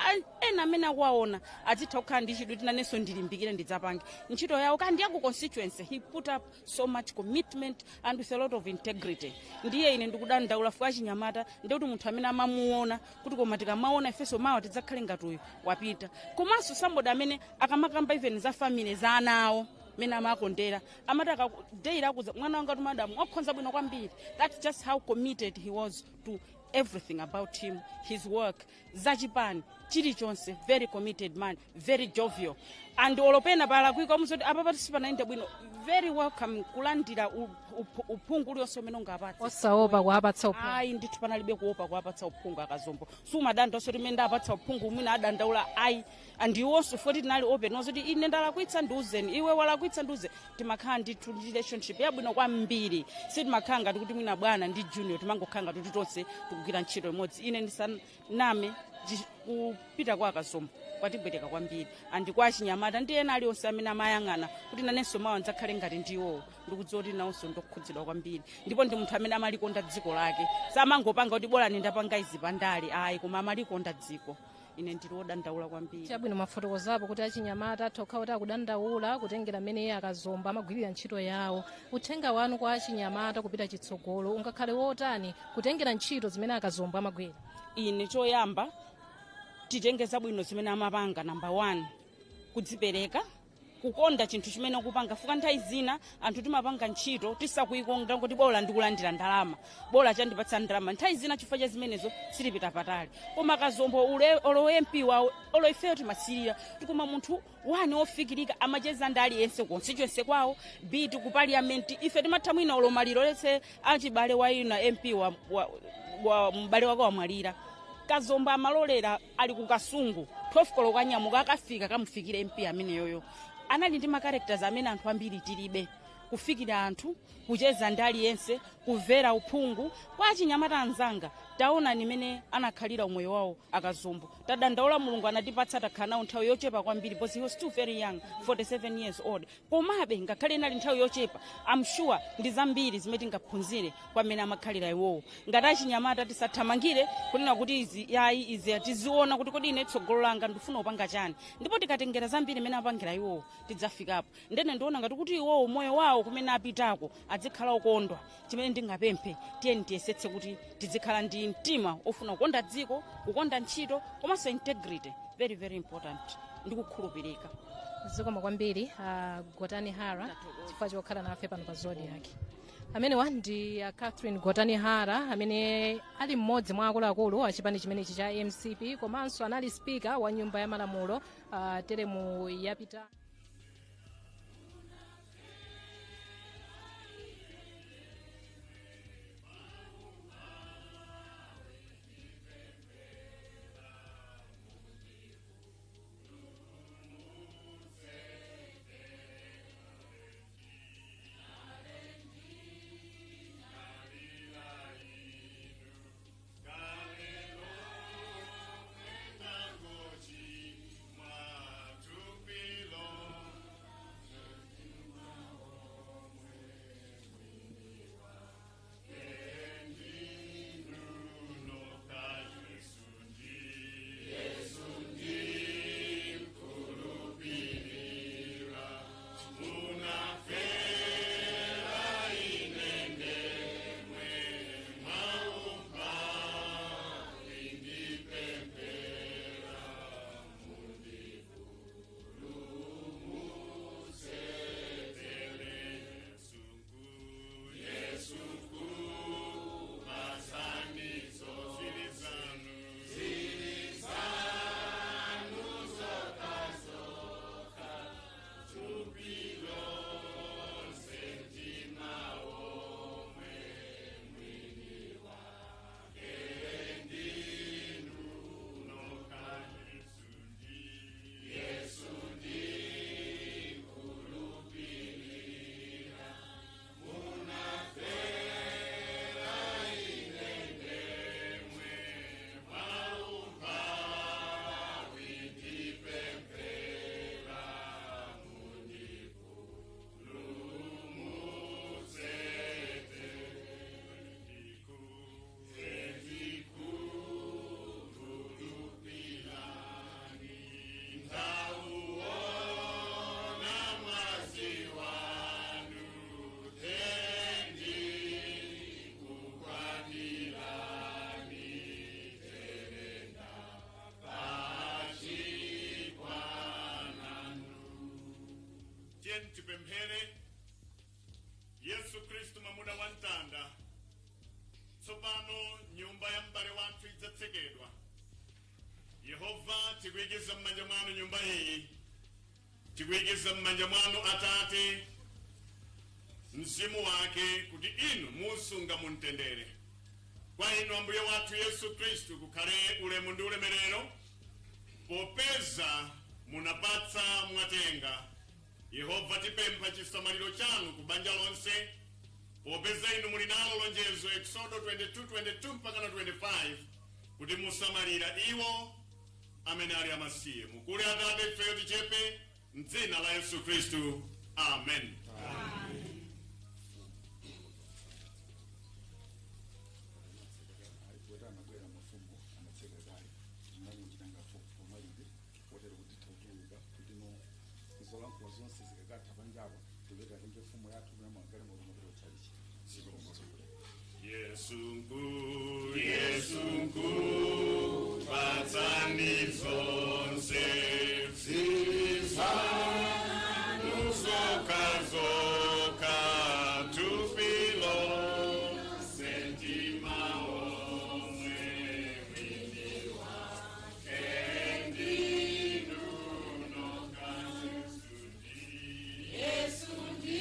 ena amene akuwaona azitha kukhala ndi chidwi tinanenso ndilimbikire ndidzapange ntchito yawo kandi yaku constituency. He put up so much commitment and with a lot of integrity. Ndiye ine ndikudandaula fuka achinyamata ndikuti munthu amene amamuona kuti koma tikamaona ifenso mawa tidzakhale ngati uyu wapita. Komanso somebody amene akamakamba even za family za ana awo mena amakondera amataka deira kuza mwana wanga tu madamu wakhonza bwino kwambiri. That's just how committed he was to everything about him, his work. Zachipani chilichonse very committed man, very jovial and olopena pala kuika muzoti apa patisipanaende bwino very welcome kulandira uphungu ulionse umene ungapatsa. Osaopa kuapatsa uphungu. Ayi ndithu panalibe kuopa kuapatsa uphungu akazombo. Sumadanda soti mene apatsa uphungu mwina adandaula ayi andiwonso foti tinali open ozoti ine ndalakwitsa ndiuzeni iwe walakwitsa ndiuze. Timakhala ndithu relationship yabwino kwambiri. Sitimakhala ngati kuti mwina bwana ndi junior timangokhala ngati kuti tonse tikugwira ntchito imodzi. Ine ndisaname kupita kwa akazombo kwatibweteka kwambiri andi kwa achinyamata ndi ena alionse amene amayang'ana kuti nanenso mawa ndidzakhale ngati ndiwo ndikudziwa kuti nawonso ndokhudzidwa kwambiri ndipo ndi munthu amene amalikonda dziko lake samangopanga kuti bora ndapanga izi pandale ayi koma amalikonda dziko. Ine ndili wodandaula kwambiri. Chabwino mafotokozapo kuti achinyamata atha kukhala kuti akudandaula kutengera amene iye akazombo amagwirira ntchito yawo. Uthenga wanu kwa achinyamata kupita chitsogolo ungakhale wotani kutengera ntchito zimene akazombo amagwira? Ine choyamba titengeza bwino zimene amapanga. Number 1 kudzipereka, kukonda chinthu chimene ukupanga fuka nthawi zina anthu timapanga ntchito tisakuikonda kuti bola ndikulandira ndalama bola chandipatsa ndalama nthawi zina chifukwa cha zimenezo silipita patali. Koma akazombo olo MP wawo olo ifeyo timasirira tikuma munthu wani ofikirika amacheza ndi aliyense constituency kwawo biti ku parliament. Ife timathamwina olo maliro lese achibale wa ina MP wa mbale wako wamwalira kazombo amalolera ali ku Kasungu 12 koloko kanyamuka akafika kamufikire MP amene yoyo. Anali ndi ma characters amene anthu ambiri tilibe kufikira anthu kucheza ndi aliyense kumvera uphungu kwa achinyamata anzanga. Taona nimene anakhalira umoyo wawo akazombo. Tadandaula Mulungu anatipatsa takhala nawo nthawi yochepa kwambiri because he was still very young, 47 years old. Komabe ngakhale nali nthawi yochepa I'm sure ndi zambiri zimene tingaphunzire kwa amene amakhalira iwowo. Ngati achinyamata tisathamangire kunena kuti izi tiziona kuti kodi ine tsogolo langa ndifuna upanga chani. Ndipo tikatengera zambiri imene apangira iwowo tidzafikapo. Ndene ndiona ngati kuti iwowo moyo wawo kumene apitako adzikhala okondwa. Chimene ndingapemphe tiyeni tiyesetse kuti tizikhala ndi mtima ofuna kukonda dziko, kukonda ntchito, komanso integrity very very important ndikukhulupirika. Zikoma kwambiri Gotani Hara chifukwa chokhala nafe pano pa Zodiac. amenewa ndi Catherine Gotani Hara amene ali mmodzi mwa akuluakulu a chipani chimenechi cha MCP komanso anali spika wa nyumba ya malamulo teremu yapita. Tipemphere Yesu Kristu mamuda wa ntanda tsopano nyumba ya m'bale wathu idzatsekedwa. Yehova tikuyikisa m'manja mwanu nyumba iyi, tikuyikisa m'manja mwanu Atate mzimu wake kuti inu musunga muntendere. Kwa inu Ambuye wathu Yesu Kristu kukhale ulemu ndi ulemerero popeza munapatsa mwatenga. Yehova tipempha chisamaliro chanu kubanja lonse popeza inu muli nalo lonjezo Exodo 22:22 mpaka 25 kuti musamalira iwo amene ali amasiye. Mukule Atate ifeyo tichepe m'dzina la Yesu Kristu. Amen. Yesungu patsani zonse zizanu zoka tupilo sentima omwe mwini wake ndinu noka Yesu ndi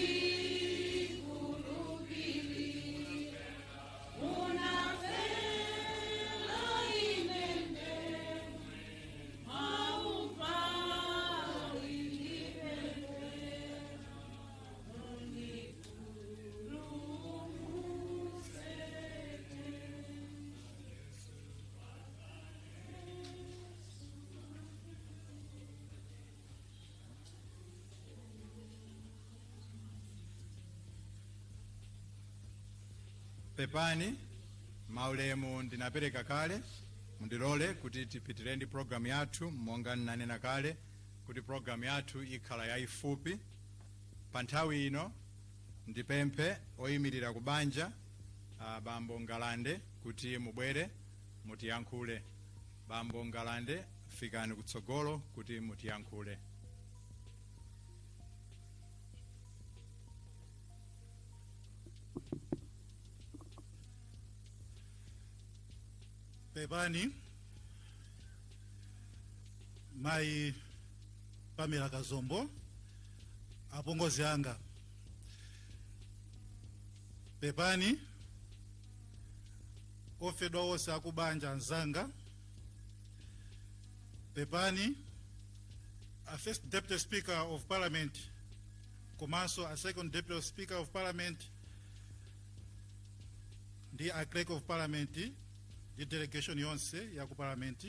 Pepani maulemu ndinapereka kale, mundilole kuti tipitire ndi program yathu monga nanena kale kuti program yathu ikhala yaifupi. Pa nthawi ino ndipemphe oyimirira kubanja Bambo Ngalande kuti mubwere mutiyankhule. Bambo Ngalande, fikani kutsogolo kuti mutiyankhule. Pepani Mai Pamela Kazombo apongozi anga. Pepani ofedwa wose akubanja nzanga. Pepani a first deputy speaker of parliament komanso a second deputy speaker of parliament ndi a clerk of parliament ndi delegation yonse ya ku parliament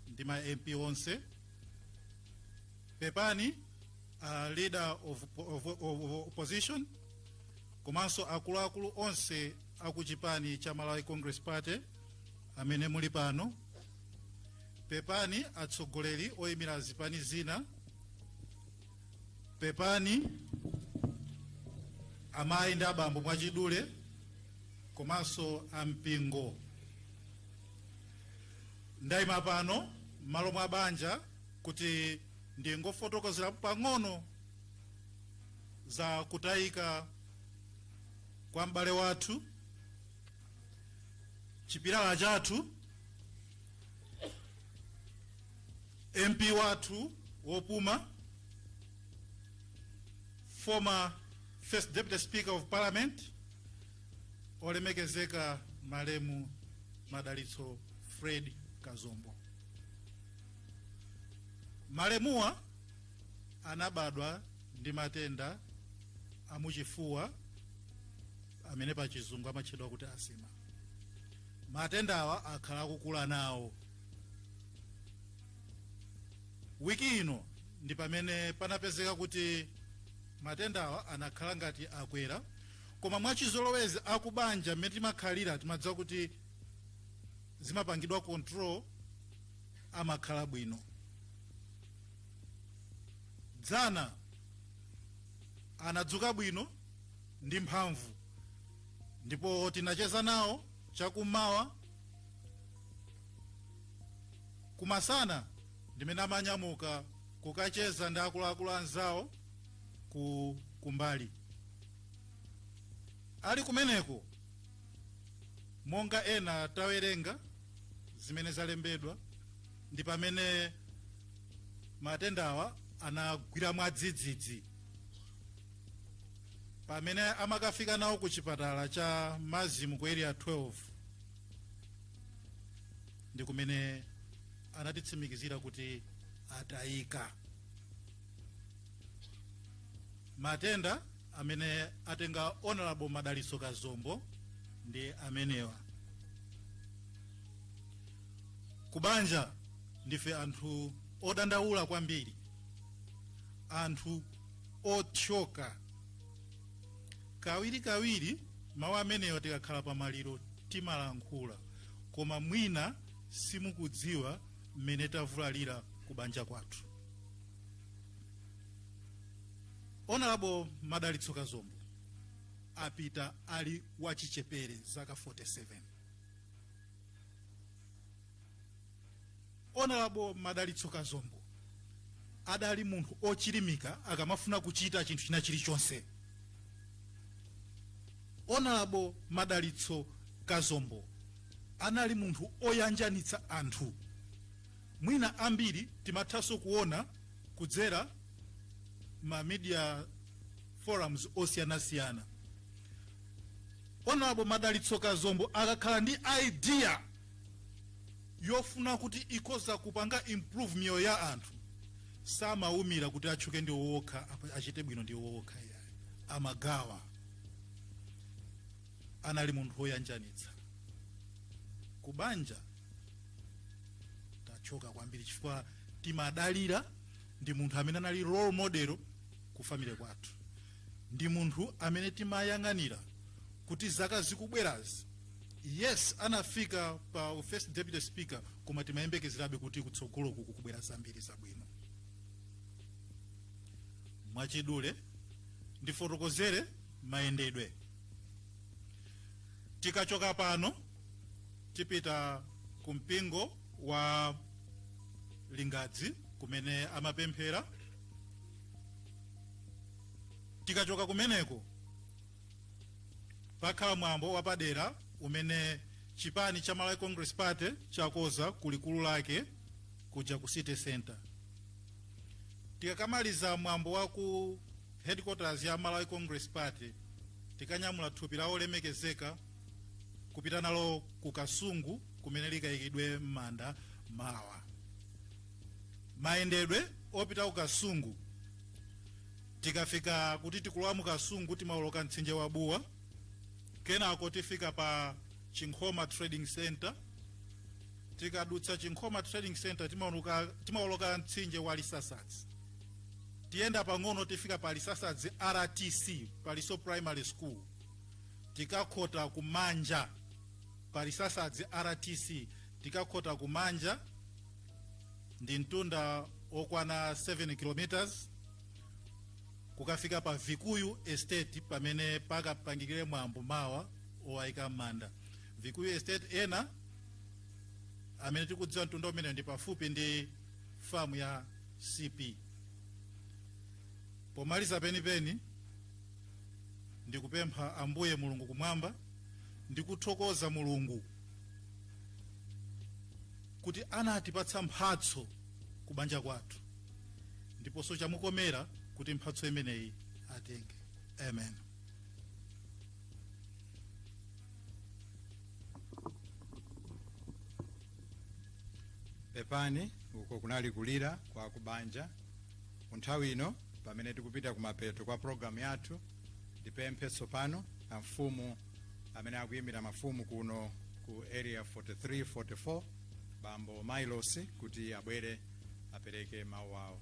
ndi ma MP onse. Pepani a leader of opposition komanso akuluakulu onse akuchipani cha Malawi Congress Party amene muli pano. Pepani atsogoleri oyimira zipani zina. Pepani amayi ndi abambo mwachidule komanso ampingo. Ndayima pano malo mwa banja kuti ndingofotokozera pang'ono za kutayika kwa m'bale wathu, chipilala chathu, MP wathu wopuma, former first deputy speaker of parliament olemekezeka malemu Madalitso Fred Kazombo. Malemuwa anabadwa ndi matenda amuchifuwa amene pa chizungu amatchedwa kuti asima. Matendawa akhala akukula nawo. Wiki ino ndi pamene panapezeka kuti matendawa anakhala ngati akwera, koma mwachizolowezi akubanja mmene timakhalira timadziwa kuti zimapangidwa control amakhala bwino. Dzana anadzuka bwino ndi mphamvu, ndipo tinacheza nawo chakummawa. Kumasana ndimene amanyamuka kukacheza ndi akuluakulu anzawo kumbali. Ali kumeneko monga ena tawerenga zimene zalembedwa, ndi pamene matendawa anagwira mwadzidzidzi. Pamene amakafika nawo ku chipatala cha Mazimu ku area 12 ndi kumene anatitsimikizira kuti atayika. Matenda amene atenga Honorable Madalitso Kazombo ndi amenewa. Kubanja ndife anthu odandaula kwambiri, anthu othyoka. Kawiri mawu amenewa tikakhala pamaliro timalankhula, koma mwina simukudziwa mmene tavulalira kubanja kwathu. Honorable Madalitso Kazombo apita ali wachichepere zaka 47. Honorable Madalitso Kazombo adali munthu ochilimika akamafuna kuchita chinthu china chilichonse. Honorable Madalitso Kazombo anali munthu oyanjanitsa anthu. Mwina ambiri timathaso kuona kudzera ma media forums osiyanasiyana. Honorable Madalitso Kazombo akakhala ndi idea yofuna kuti ikoza kupanga improve miyoyo ya anthu, samaumira kuti atchuke ndi wokha achite bwino ndi wokha. Amagawa. Anali munthu oyanjanitsa. Kubanja tachoka kwambiri chifukwa timadalira. Ndi munthu amene anali role model ku family kwathu. Ndi munthu amene timayang'anira kuti zaka zikubwerazi, yes anafika pa first deputy speaker, koma timayembekezerabe kuti kutsogolo kukubwera zambiri zabwino. Mwachidule ndifotokozere mayendedwe. Tikachoka pano tipita ku mpingo wa Lingadzi kumene amapemphera. Tikachoka kumeneko pakhala mwambo wapadera umene chipani cha Malawi Congress Party chakoza kulikulu lake kuja ku City Center. Tikakamaliza mwambo wa ku headquarters ya Malawi Congress Party, tikanyamula thupi la olemekezeka kupita nalo ku Kasungu kumene likayikidwe m'manda mawa. Mayendedwe opita ku Kasungu, tikafika kuti tikulowa mu Kasungu timawoloka mtsinje wa Buwa, kenako tifika pa Chinkhoma Trading Center. Tikadutsa Chinkhoma Trading Center timawoloka mtsinje wa Lisasadzi. Tienda pang'ono tifika pa Lisasadzi RTC, Paliso Primary School. Tikakhota kumanja pa Lisasadzi RTC, tikakhota kumanja ndi mtunda okwana 7 kilometers. Kukafika pa Vikuyu Estate pamene pakapangikire mwambo mawa owaika manda. Vikuyu Estate ena amene tikudziwa mtunda umene ndi pafupi ndi famu ya CP. Pomaliza penipeni ndikupempha Ambuye Mulungu kumwamba, ndikuthokoza Mulungu kuti anatipatsa mphatso kubanja kwathu, ndiponso chamukomera kuti mphatso imeneyi atenge. Amen. Pepani uko kunali kulira kwa kubanja. Nthawi ino pamene tikupita kumapeto kwa program yathu, ndipemphe tsopano na mfumu amene akuyimira mafumu kuno ku area 43-44 Bambo Milos kuti abwere apereke mawu awo.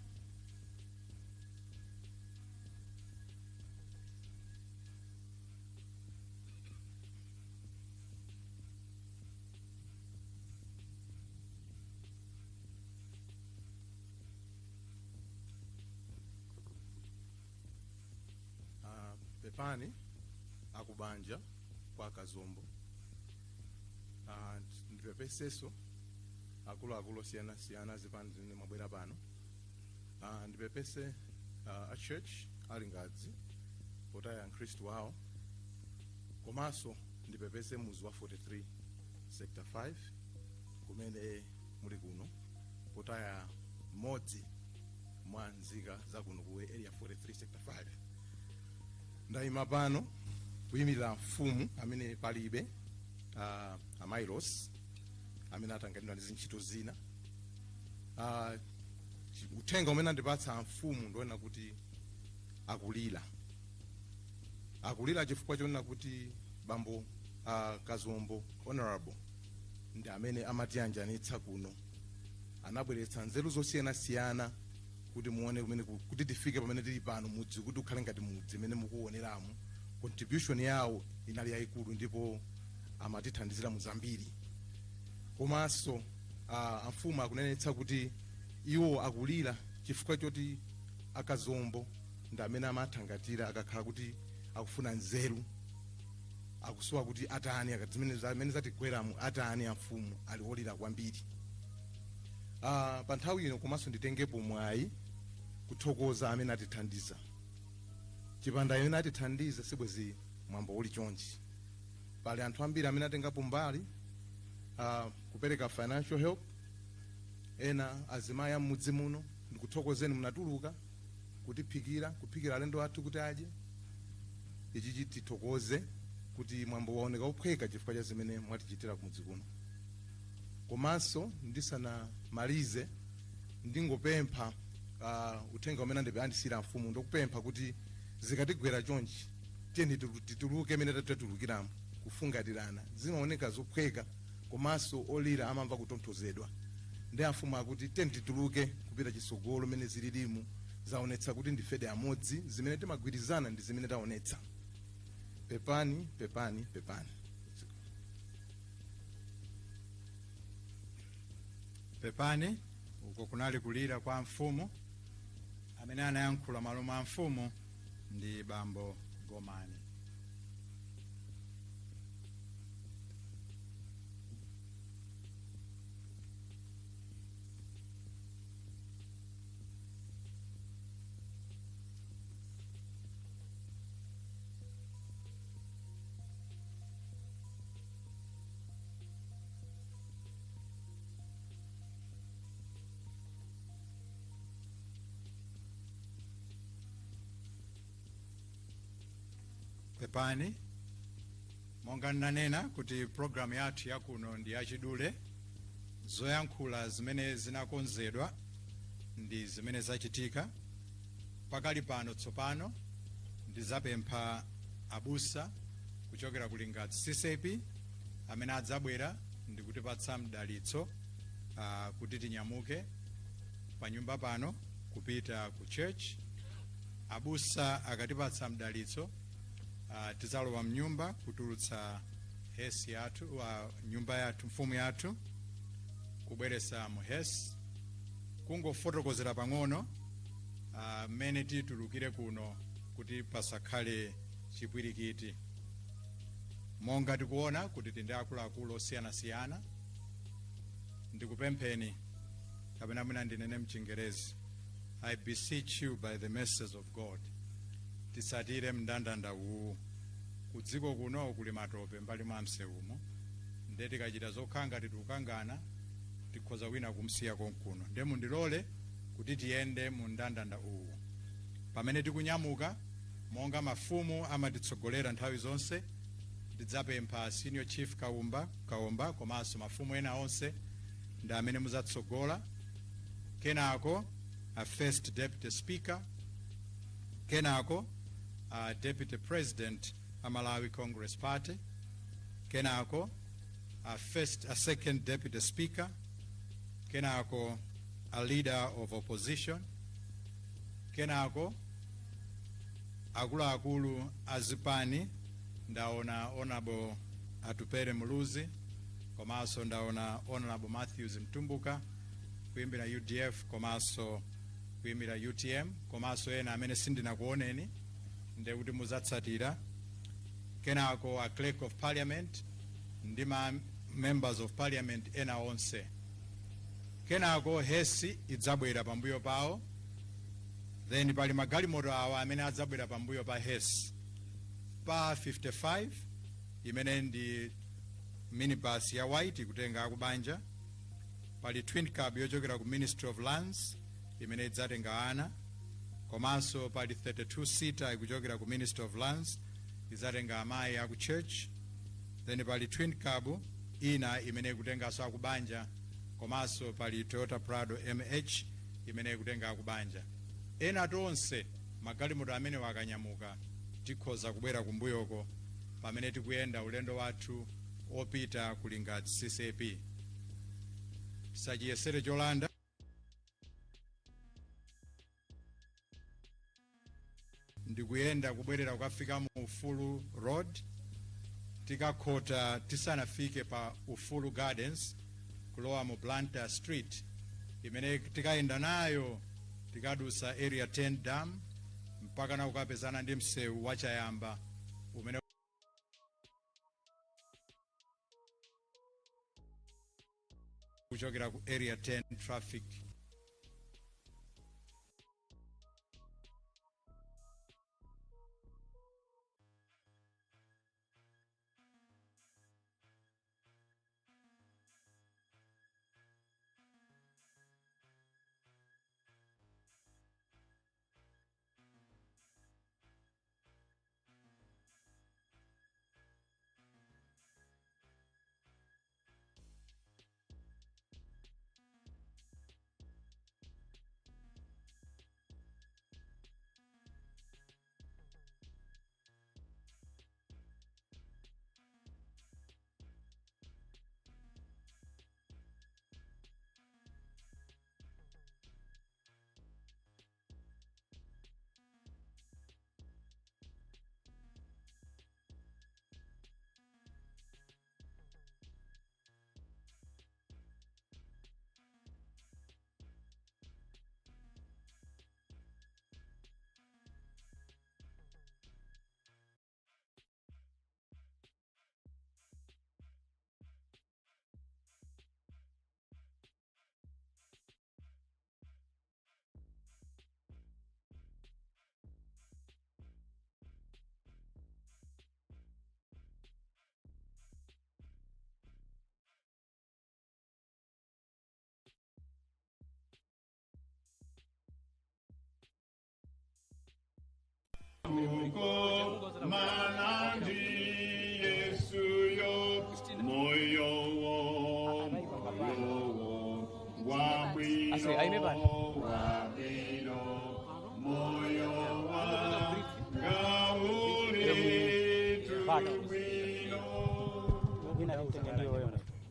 Pepani akubanja kwa Kazombo. Ndipepeseso akulu siyana zipani zine mabwera pano. Ndipepese a church alingadzi potaya Kristu wao. Komaso ndipepese muzi wa 43 sector 5 kumene muli kuno potaya modzi mwa nzika za kuno ku area 43 sector 5. Ndaima pano kuyimirira mfumu amene palibe Milos amene atanganidwa ndi zintchito zina. Uthenga umene andipatsa mfumu ndiona kuti akulira chifukwa chonena kuti Bambo Kazombo Honorable ndi amene amatiyanjanitsa kuno, anabweretsa nzeru zosiyana kuti muone kumene kuti tifike pamene tili pano mudzi kuti ukhale ngati mudzi imene mukuoneramo. Contribution yawo inali yayikulu ndipo amatithandizira muzambiri. Komanso mfumu akunenetsa kuti iwo akulira chifukwa choti Akazombo ndi amene amathangatira akakhala kuti akufuna nzeru, akusowa kuti atani zimene zatigweramu atani amfumu ali olira kwambiri. Pa nthawi ino komanso nditengepo mwayi kuthokoza amene atithandiza. Chipanda amene atithandiza sibwezi mwambo uli chonchi. Pali anthu ambiri amene atengapo mbali kupereka financial help. Ena azimayi amudzi muno ndikuthokozeni munatuluka kuphikira alendo athu kuti adye. Ichi tithokoze kuti mwambo waoneka uphweka chifukwa cha zimene mwatichitira kumudzi kuno. Komanso ndisanamalize ndingopempha uthenga umene andisira mfumu ndokupempha kuti zikatigwera chonchi tiyeni tituluke mene tatulukiramo kufungatirana. Zimaoneka zophweka komanso olira amamva kutonthozedwa. Ndi mfumu akuti tiyeni tituluke kupita chisogolo mene zililimu zaonetsa kuti ndifede amodzi, zimene timagwirizana ndi zimene taonetsa. Pepani. Pepani uko kunali kulira kwa mfumu. Amene anayankhula malo mwa mfumu ndi Bambo Gomani. pepani. Monga nanena kuti programu yathu yakuno ndi yachidule. Zoyankhula zimene zinakonzedwa ndi zimene zachitika. Pakali pano tsopano ndizapempha abusa kuchokera kulingatsi CCP amene adzabwera ndi kutipatsa mdalitso kuti tinyamuke pa nyumba pano kupita ku church. Abusa akatipatsa mdalitso tizalowa mnyumba kutulutsa hesi yathu nyumba yathu mfumu yathu kubweresa mu hesi. Kungofotokozera pang'ono mmene titulukire kuno kuti pasakhale chipwirikiti. Monga tikuona kuti tindi akuluakulu osiyanasiyana, ndikupempheni kapena mwina ndinene mchingerezi, I beseech you by the mercies of God, tisatire mndandanda uwu. Kudziko kuno kuli matope mbali mwa msewumo, nde tikachita zokhanga titukangana tikhoza wina kumsiya konkuno. Nde mundilole kuti tiyende mu mndandanda uwu. Pamene tikunyamuka, monga mafumu amatitsogolera nthawi zonse, tidzapempha Senior Chief Kaomba komanso mafumu ena onse ndi amene muzatsogola. Kenako a First Deputy Speaker, kenako a Deputy President a Malawi Congress Party, kenako a Second Deputy Speaker, kenako a Leader of Opposition, kenako akuluakulu azipani. Ndaona Honorable Atupere Muluzi, komanso ndaona Honorable Matthews Mtumbuka kuimbira UDF komanso kuimbira UTM, komanso ena amene sindinakuoneni nde kuti muzatsatira. Kenako a Clerk of Parliament ndi ma Members of Parliament ena onse. Kenako hesi idzabwera pambuyo pawo, then pali magalimoto awa amene adzabwera pambuyo pa hesi. Pa 55 imene ndi minibus ya white kutenga akubanja. Pali twin cab yochokera ku Ministry of Lands imene idzatenga ana, komanso pali 32 seater ikuchokera ku Ministry of Lands idzatenga amayi aku church. Then pali twin cab ina imene ikutenganso akubanja, komanso pali Toyota Prado MH imene ikutenga akubanja. Ena tonse magalimoto amene wakanyamuka tikhoza kubwera kumbuyoko pamene tikuyenda ulendo wathu opita kulingatsi CCP. Sajiyesere cholanda. Ndikuyenda kubwerera kukafika mu Ufulu Road, tikakhota tisanafike pa Ufulu Gardens kulowa mu Blantyre Street imene tikayenda nayo tikadusa Area 10 Dam mpaka na ukapezana ndi msewu wa Chayamba umene kuchokera ku Area 10 traffic.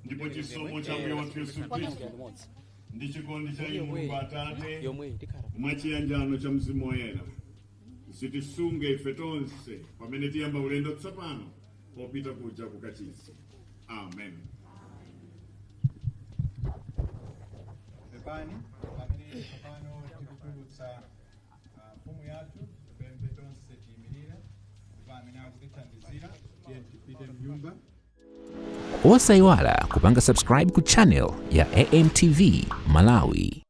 ndipo chisomo cha Mbuye wathu Yesu Khristu ndi chikondi cha Mulungu Atate mwachiyanjano cha Mzimu Woyera zitisunge ife tonse pamene tiyamba ulendo tsopano popita kuja kukachisi. Amen. Pepani pamene tsopano tikutulutsa mfumu yathu pembe tonse tiyimirire ndipo amene akutithandizira tiye tipite mnyumba. Osayiwala kupanga subscribe ku channel ya AMTV Malawi.